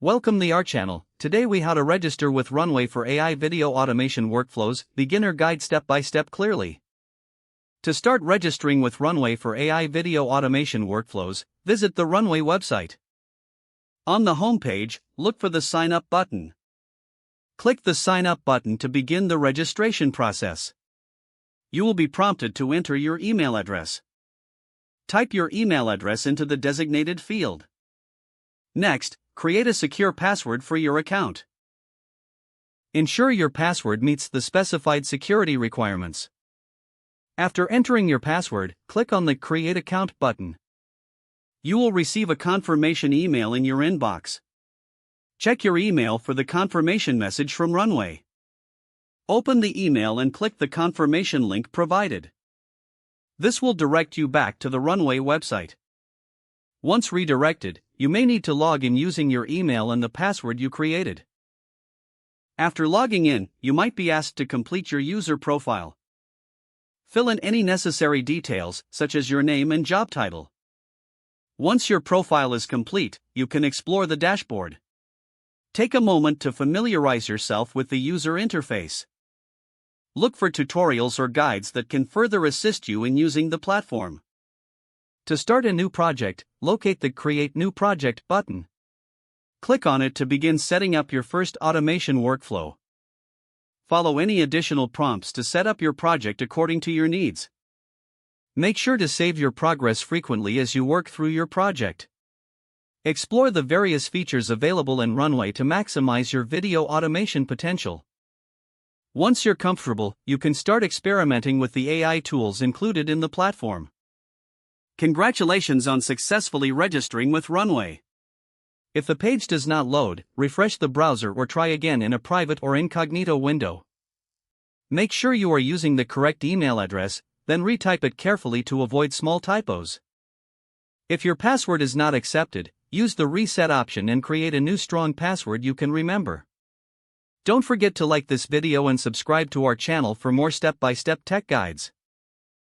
Welcome to our channel. Today we how to register with Runway for AI video automation workflows, beginner guide step by step clearly. To start registering with Runway for AI video automation workflows, visit the Runway website. On the home page, look for the Sign Up button. Click the Sign Up button to begin the registration process. You will be prompted to enter your email address. Type your email address into the designated field. Next, create a secure password for your account. Ensure your password meets the specified security requirements. After entering your password, click on the Create Account button. You will receive a confirmation email in your inbox. Check your email for the confirmation message from Runway. Open the email and click the confirmation link provided. This will direct you back to the Runway website. Once redirected, you may need to log in using your email and the password you created. After logging in, you might be asked to complete your user profile. Fill in any necessary details, such as your name and job title. Once your profile is complete, you can explore the dashboard. Take a moment to familiarize yourself with the user interface. Look for tutorials or guides that can further assist you in using the platform. To start a new project, locate the Create New Project button. Click on it to begin setting up your first automation workflow. Follow any additional prompts to set up your project according to your needs. Make sure to save your progress frequently as you work through your project. Explore the various features available in Runway to maximize your video automation potential. Once you're comfortable, you can start experimenting with the AI tools included in the platform. Congratulations on successfully registering with Runway. If the page does not load, refresh the browser or try again in a private or incognito window. Make sure you are using the correct email address, then retype it carefully to avoid small typos. If your password is not accepted, use the reset option and create a new strong password you can remember. Don't forget to like this video and subscribe to our channel for more step-by-step tech guides.